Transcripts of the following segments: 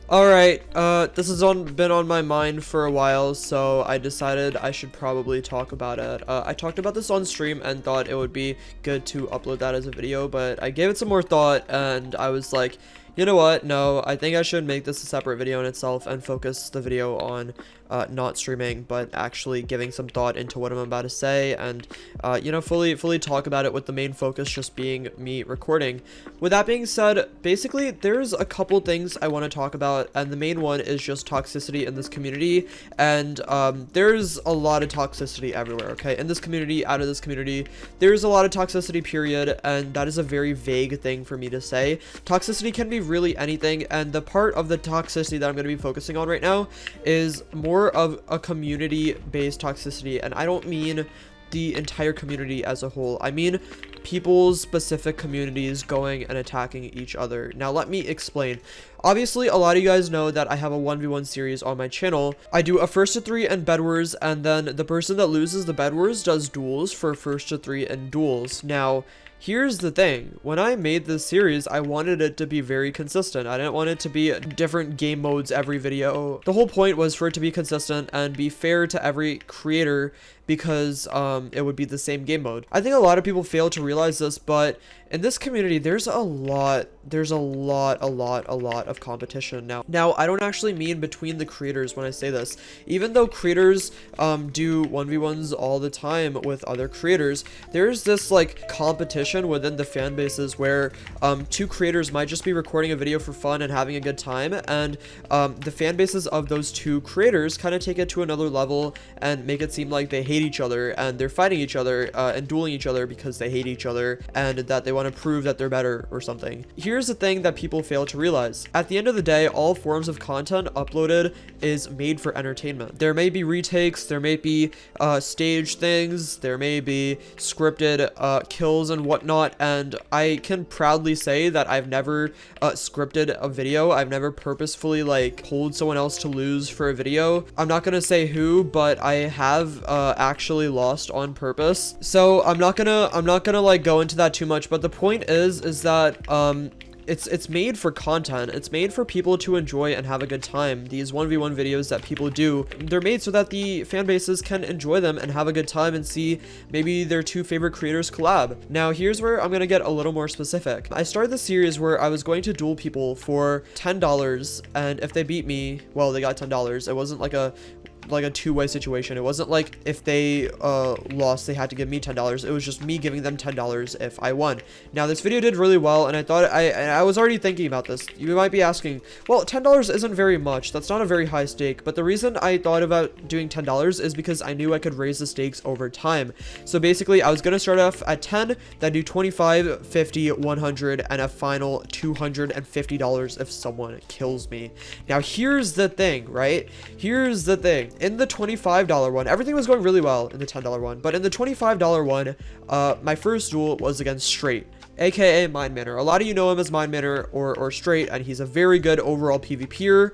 Alright, this has been on my mind for a while, so I decided I should probably talk about it. I talked about this on stream and thought it would be good to upload that as a video, but I gave it some more thought and I was like, you know what, no, I think I should make this a separate video in itself and focus the video on not streaming, but actually giving some thought into what I'm about to say and, you know, fully talk about it with the main focus just being me recording. With that being said, basically, there's a couple things I want to talk about, and the main one is just toxicity in this community, and there's a lot of toxicity everywhere, okay? In this community, out of this community, there's a lot of toxicity, period, and that is a very vague thing for me to say. Toxicity can be really anything, and the part of the toxicity that I'm going to be focusing on right now is more of a community-based toxicity, and I don't mean the entire community as a whole. I mean people's specific communities going and attacking each other. Now let me explain. Obviously, a lot of you guys know that I have a 1v1 series on my channel. I do a first to 3 and bed wars, and then the person that loses the bed wars does duels for first to 3 and duels. Now, here's the thing. When I made this series, I wanted it to be very consistent. I didn't want it to be different game modes every video. The whole point was for it to be consistent and be fair to every creator because it would be the same game mode. I think a lot of people fail to realize this, but in this community, there's a lot of competition now. I don't actually mean between the creators when I say this. Even though creators do 1v1s all the time with other creators, there's this like competition within the fan bases where two creators might just be recording a video for fun and having a good time, and the fan bases of those two creators kind of take it to another level and make it seem like they hate each other and they're fighting each other and dueling each other because they hate each other and that they want to prove that they're better or something. Here's the thing that people fail to realize. At the end of the day, all forms of content uploaded is made for entertainment. There may be retakes, there may be staged things, there may be scripted kills and whatnot, and I can proudly say that I've never scripted a video. I've never purposefully like told someone else to lose for a video. I'm not gonna say who, but I have actually lost on purpose. So I'm not gonna like go into that too much, but the point is that it's made for content. It's made for people to enjoy and have a good time. These 1v1 videos that people do, they're made so that the fan bases can enjoy them and have a good time and see maybe their two favorite creators collab. Now, here's where I'm gonna get a little more specific. I started the series where I was going to duel people for $10, and if they beat me, well, they got $10. It wasn't like a two-way situation. It wasn't like if they lost, they had to give me $10. It was just me giving them $10 if I won. Now, this video did really well, and I thought I was already thinking about this. You might be asking, well, $10 isn't very much. That's not a very high stake. But the reason I thought about doing $10 is because I knew I could raise the stakes over time. So basically, I was gonna start off at 10, then do 25, 50, 100, and a final $250 if someone kills me. Now, here's the thing, right? Here's the thing. In the $25 one, everything was going really well in the $10 one, but in the $25 one, my first duel was against Straight, aka minemanner. A lot of you know him as minemanner or Straight, and he's a very good overall PvPer.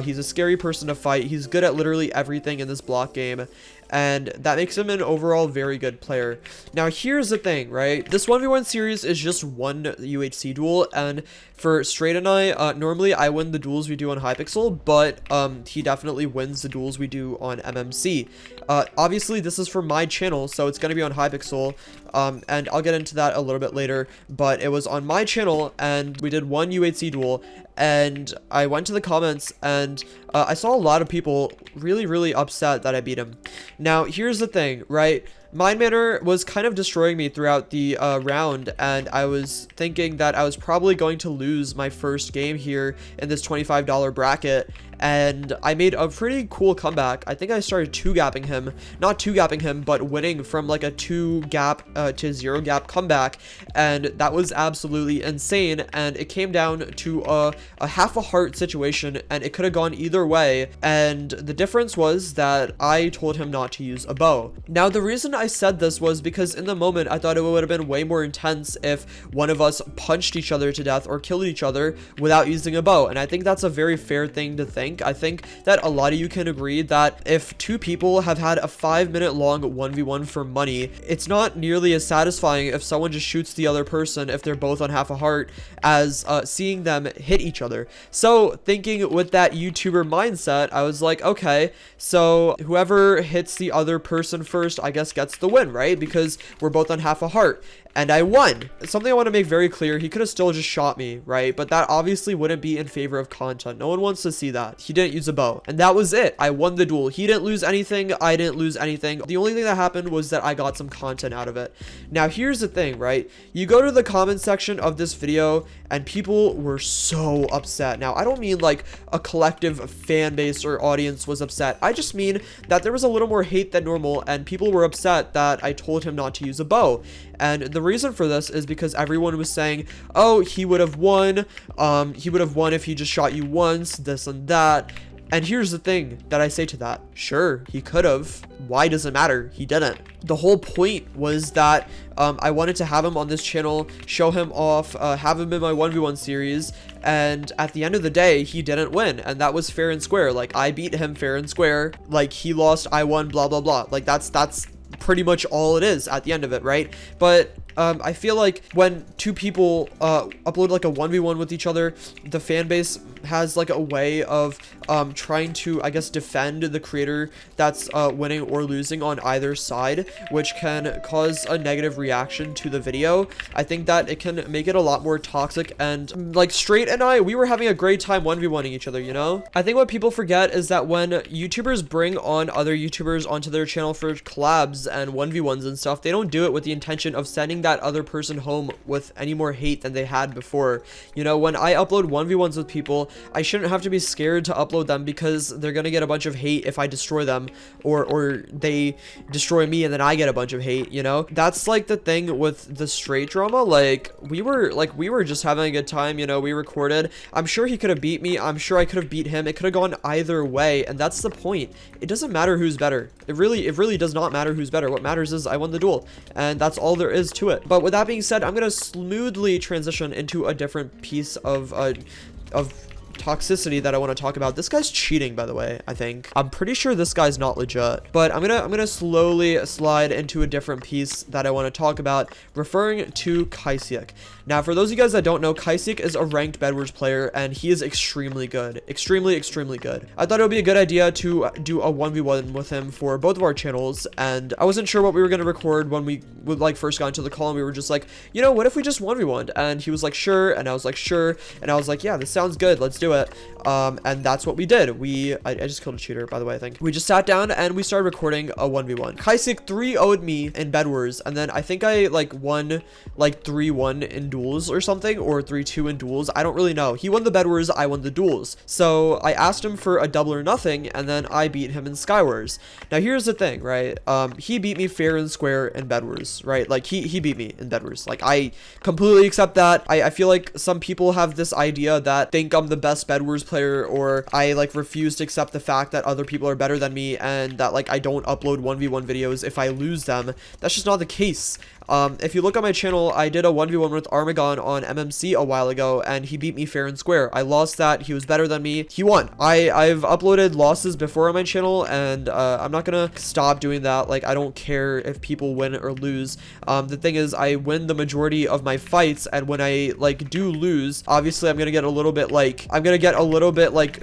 He's a scary person to fight. He's good at literally everything in this block game, and that makes him an overall very good player. Now, here's the thing, right? This 1v1 series is just one UHC duel, and for Straight and I, normally I win the duels we do on Hypixel, but he definitely wins the duels we do on MMC. Obviously, this is for my channel, so it's going to be on Hypixel, and I'll get into that a little bit later, but it was on my channel, and we did one UHC duel, and I went to the comments, and I saw a lot of people really upset that I beat him. Now, here's the thing, right? minemanner was kind of destroying me throughout the round, and I was thinking that I was probably going to lose my first game here in this $25 bracket, and I made a pretty cool comeback. I think I started 2-gapping him, not 2-gapping him, but winning from like a 2-gap to 0-gap comeback, and that was absolutely insane, and it came down to a half a heart situation, and it could have gone either way, and the difference was that I told him not to use a bow. Now, the reason I said this was because in the moment, I thought it would have been way more intense if one of us punched each other to death or killed each other without using a bow. And I think that's a very fair thing to think. I think that a lot of you can agree that if two people have had a 5-minute long 1v1 for money, it's not nearly as satisfying if someone just shoots the other person if they're both on half a heart as seeing them hit each other. So thinking with that YouTuber mindset, I was like, okay, so whoever hits the other person first, I guess gets the win, right? Because we're both on half a heart. And I won. Something I want to make very clear, he could have still just shot me, right? But that obviously wouldn't be in favor of content. No one wants to see that. He didn't use a bow. And that was it. I won the duel. He didn't lose anything. I didn't lose anything. The only thing that happened was that I got some content out of it. Now, here's the thing, right? You go to the comment section of this video and people were so upset. Now, I don't mean like a collective fan base or audience was upset. I just mean that there was a little more hate than normal and people were upset that I told him not to use a bow. And the reason for this is because everyone was saying, oh, he would have won. He would have won if he just shot you once, this and that. And here's the thing that I say to that. Sure, he could have. Why does it matter? He didn't. The whole point was that I wanted to have him on this channel, show him off, have him in my 1v1 series. And at the end of the day, he didn't win. And that was fair and square. Like, I beat him fair and square. Like, he lost, I won, blah, blah, blah. Like, that's pretty much all it is at the end of it, right? But I feel like when two people upload like a 1v1 with each other, the fan base has like a way of trying to, I guess, defend the creator that's winning or losing on either side, which can cause a negative reaction to the video. I think that it can make it a lot more toxic, and like Straight and I, we were having a great time 1v1ing each other, you know? I think what people forget is that when YouTubers bring on other YouTubers onto their channel for collabs and 1v1s and stuff, they don't do it with the intention of sending that other person home with any more hate than they had before. You know, when I upload 1v1s with people, I shouldn't have to be scared to upload them because they're gonna get a bunch of hate if I destroy them, or they destroy me and then I get a bunch of hate, you know? That's like the thing with the Straight drama. Like we were just having a good time, you know? We recorded. I'm sure he could have beat me. I'm sure I could have beat him. It could have gone either way, and that's the point. It doesn't matter who's better. It really does not matter who's better. What matters is I won the duel, and that's all there is to it. But with that being said, I'm gonna smoothly transition into a different piece of toxicity that I want to talk about. This guy's cheating, by the way. I think I'm pretty sure this guy's not legit, but I'm gonna slowly slide into a different piece that I want to talk about, referring to Kysiek. Now, for those of you guys that don't know, Kaisek is a ranked Bedwars player, and he is extremely good. Extremely good. I thought it would be a good idea to do a 1v1 with him for both of our channels, and I wasn't sure what we were going to record when we would like first got into the call, and we were just like, you know, what if we just 1v1'd? And he was like, sure, and I was like, sure, and I was like, yeah, this sounds good, let's do it. And that's what we did. I just killed a cheater, by the way. I think we just sat down and we started recording a 1v1. Kaisek 3-0'd me in Bedwars, and then I think I like won like 3-1 in duels or something, or 3-2 in duels. I don't really know. He won the Bedwars, I won the duels. So I asked him for a double or nothing, and then I beat him in Skywars. Now here's the thing, right? He beat me fair and square in Bedwars, right? Like he beat me in Bedwars. Like I completely accept that. I feel like some people have this idea that think I'm the best Bedwars player, or I like refuse to accept the fact that other people are better than me, and that like I don't upload 1v1 videos if I lose them. That's just not the case. If you look on my channel, I did a 1v1 with Armagon on MMC a while ago, and he beat me fair and square. I lost that. He was better than me. He won. I've uploaded losses before on my channel, and I'm not gonna stop doing that. Like, I don't care if people win or lose. The thing is, I win the majority of my fights, and when I like do lose, obviously I'm gonna get a little bit like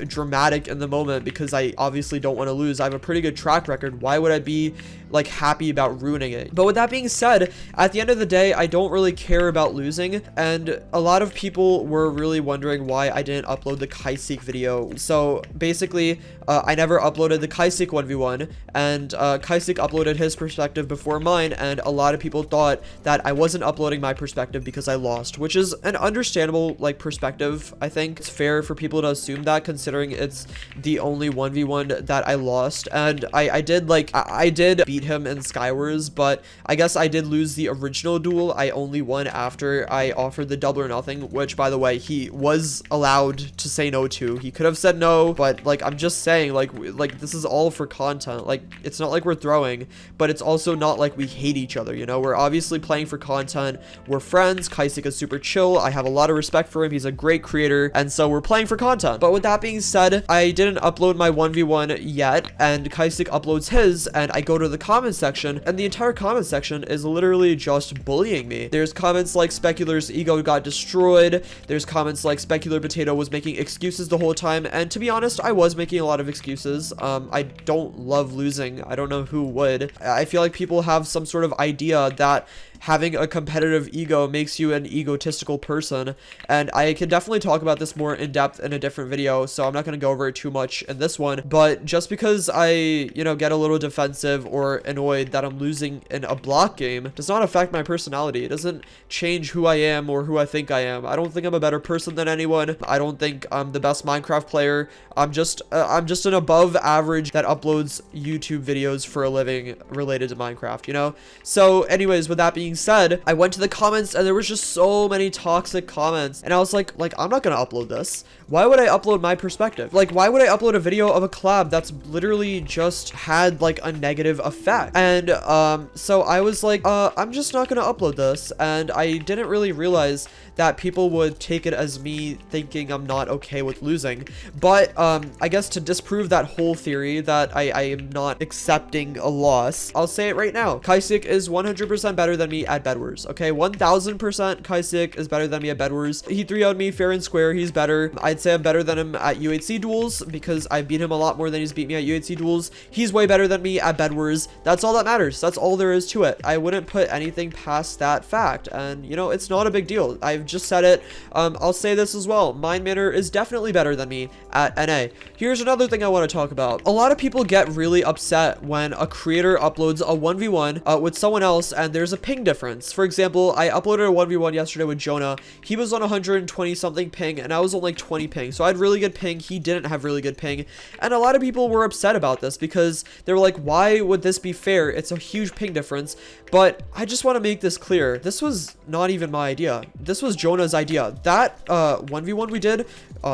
dramatic in the moment, because I obviously don't want to lose. I have a pretty good track record. Why would I be like happy about ruining it? But with that being said, at the end of the day, I don't really care about losing, and a lot of people were really wondering why I didn't upload the Kaisek video. So basically, I never uploaded the Kaisek 1v1, and Kaisek uploaded his perspective before mine, and a lot of people thought that I wasn't uploading my perspective because I lost, which is an understandable like perspective. I think it's fair for people to assume that, considering it's the only 1v1 that I lost, and I did beat him in Skywars, but I guess I did lose the original duel, I only won after I offered the double or nothing, which, by the way, he was allowed to say no to. He could have said no, but like, I'm just saying, like this is all for content. Like, it's not like we're throwing, but it's also not like we hate each other, you know? We're obviously playing for content. We're friends. Kaisek is super chill. I have a lot of respect for him. He's a great creator, and so we're playing for content. But with that being said, I didn't upload my 1v1 yet, and Kaisek uploads his, and I go to the comment section, and the entire comment section is literally just bullying me. There's comments like Specular's ego got destroyed. There's comments like Specularpotato was making excuses the whole time, and to be honest, I was making a lot of excuses. I don't love losing. I don't know who would. I feel like people have some sort of idea that having a competitive ego makes you an egotistical person, and I can definitely talk about this more in depth in a different video, so I'm not going to go over it too much in this one. But just because I, you know, get a little defensive or annoyed that I'm losing in a block game does not affect my personality. It doesn't change who I am or who I think I am. I don't think I'm a better person than anyone. I don't think I'm the best Minecraft player. I'm just an above average that uploads YouTube videos for a living related to Minecraft, you know? So anyways, with that being said, I went to the comments and there was just so many toxic comments, and I was like, I'm not gonna upload this. Why would I upload my perspective? Like, why would I upload a video of a collab that's literally just had like a negative effect? And so I was like, I'm just not gonna upload this. And I didn't really realize that people would take it as me thinking I'm not okay with losing. But I guess to disprove that whole theory that I am not accepting a loss, I'll say it right now. Kaisek is 100% better than me at Bed Wars. Okay, 1000% Kaisek is better than me at Bed Wars. He 3-0'd me fair and square. He's better. I'd say I'm better than him at UHC duels because I beat him a lot more than he's beat me at UHC duels. He's way better than me at Bed Wars. That's all that matters. That's all there is to it. I wouldn't put anything past that fact, and you know, it's not a big deal. I've just said it. I'll say this as well. Minemanner is definitely better than me at NA. Here's another thing I want to talk about. A lot of people get really upset when a creator uploads a 1v1 with someone else and there's a ping difference. For example, I uploaded a 1v1 yesterday with Jonah. He was on 120 something ping and I was on like 20 ping. So I had really good ping. He didn't have really good ping. And a lot of people were upset about this because they were like, why would this be fair? It's a huge ping difference. But I just want to make this clear. This was not even my idea. This was Jonah's idea. That 1v1 we did,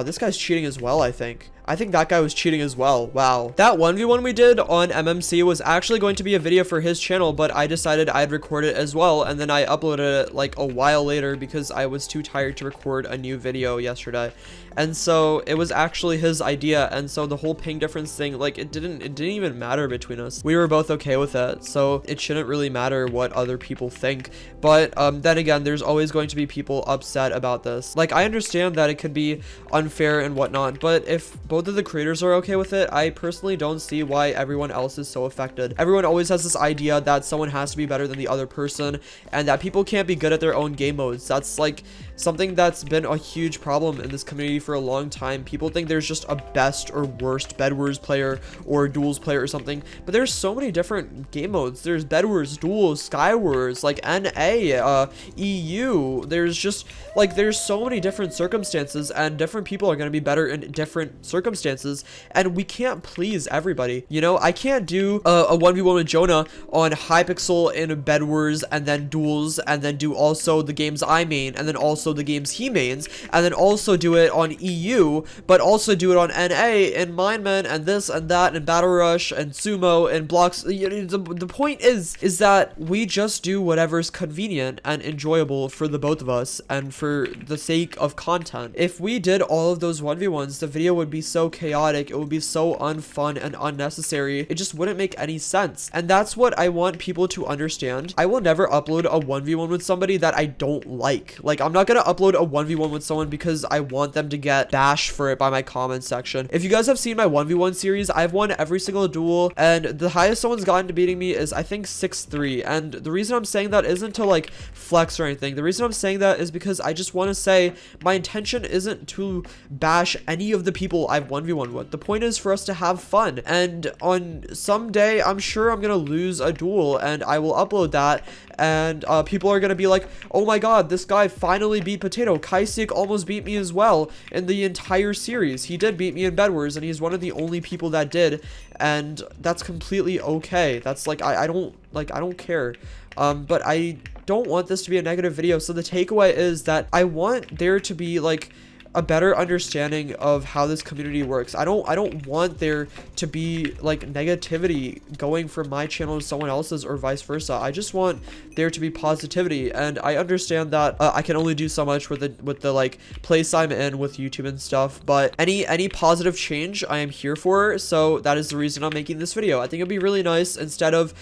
this guy's cheating as well, I think. I think that guy was cheating as well. Wow. That 1v1 we did on MMC was actually going to be a video for his channel, but I decided I'd record it as well, and then I uploaded it like a while later because I was too tired to record a new video yesterday. And so it was actually his idea, and so the whole ping difference thing, like, it didn't even matter between us. We were both okay with it, so it shouldn't really matter what other people think. But then again, there's always going to be people upset about this. Like, I understand that it could be unfair and whatnot, but if both of the creators are okay with it, I personally don't see why everyone else is so affected. Everyone always has this idea that someone has to be better than the other person, and that people can't be good at their own game modes. That's like something that's been a huge problem in this community for a long time. People think there's just a best or worst Bed Wars player or duels player or something, but there's so many different game modes. There's Bed Wars, duels, Sky Wars, like NA, EU. There's just like, there's so many different circumstances, and different people are going to be better in different circumstances, and we can't please everybody. You know, I can't do a 1v1 with Jonah on Hypixel in Bed Wars and then duels, and then do also the games I main, and then also the games he mains, and then also do it on EU, but also do it on NA and Mineman and this and that and Battle Rush and Sumo and blocks. You know, the point is that we just do whatever's convenient and enjoyable for the both of us and for the sake of content. If we did all of those 1v1s, the video would be so chaotic, it would be so unfun and unnecessary. It just wouldn't make any sense. And that's what I want people to understand. I will never upload a 1v1 with somebody that I don't like. Like, I'm not gonna upload a 1v1 with someone because I want them to get bashed for it by my comment section. If you guys have seen my 1v1 series, I've won every single duel, and the highest someone's gotten to beating me is, I think, 6-3. And the reason I'm saying that isn't to like flex or anything. The reason I'm saying that is because I just want to say my intention isn't to bash any of the people I've 1v1 with. The point is for us to have fun, and on some day I'm sure I'm gonna lose a duel and I will upload that, and people are gonna be like, oh my god, this guy finally beat Potato. Kaisek almost beat me as well in the entire series. He did beat me in Bed Wars, and he's one of the only people that did, and that's completely okay. That's like, I don't care. But I don't want this to be a negative video. So the takeaway is that I want there to be like a better understanding of how this community works. I don't want there to be like negativity going from my channel to someone else's or vice versa. I just want there to be positivity, and I understand that I can only do so much with the like place I'm in with YouTube and stuff, but any positive change I am here for. So that is the reason I'm making this video. I think it'd be really nice, instead of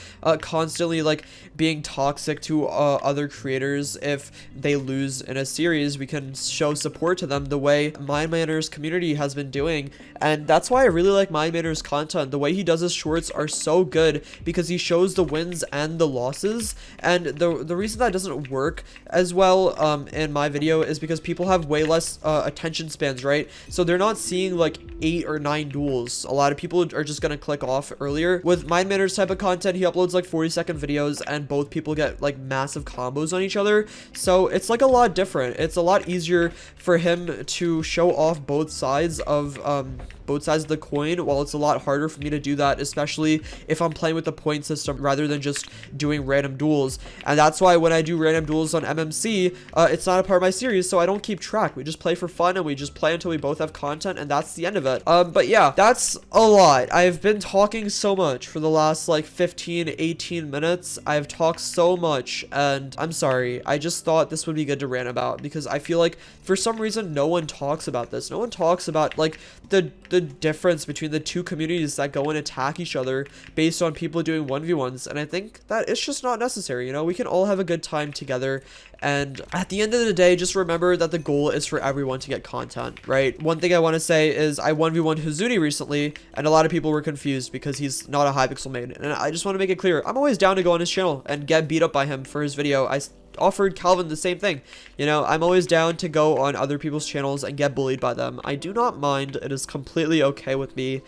constantly like being toxic to other creators if they lose in a series, we can show support to them the way minemanner's community has been doing. And that's why I really like minemanner's content. The way he does his shorts are so good, because he shows the wins and the losses. And the reason that doesn't work as well in my video is because people have way less attention spans, right? So they're not seeing like 8 or 9 duels. A lot of people are just gonna click off earlier. With minemanner's type of content, he uploads like 40-second videos, and both people get like massive combos on each other. So it's like a lot different. It's a lot easier for him to show off both sides of the coin, while it's a lot harder for me to do that, especially if I'm playing with the point system rather than just doing random duels. And that's why when I do random duels on MMC, it's not a part of my series, so I don't keep track. We just play for fun, and we just play until we both have content, and that's the end of it. But yeah, that's a lot. I've been talking so much for the last like 15-18 minutes. I've talked so much, and I'm sorry. I just thought this would be good to rant about, because I feel like for some reason no one talks about this. No one talks about like the difference between the two communities that go and attack each other based on people doing 1v1s. And I think that it's just not necessary. You know, we can all have a good time together, and at the end of the day, just remember that the goal is for everyone to get content, right? One thing I want to say is I 1v1 Huzuni recently, and a lot of people were confused because he's not a Hypixel main, and I just want to make it clear, I'm always down to go on his channel and get beat up by him for his video. I offered Calvin the same thing. You know, I'm always down to go on other people's channels and get bullied by them. I do not mind. It is completely okay with me,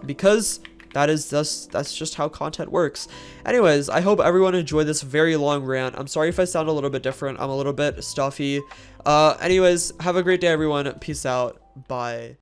because that's just how content works. Anyways, I hope everyone enjoyed this very long rant. I'm sorry if I sound a little bit different. I'm a little bit stuffy. Anyways, have a great day, everyone. Peace out. Bye.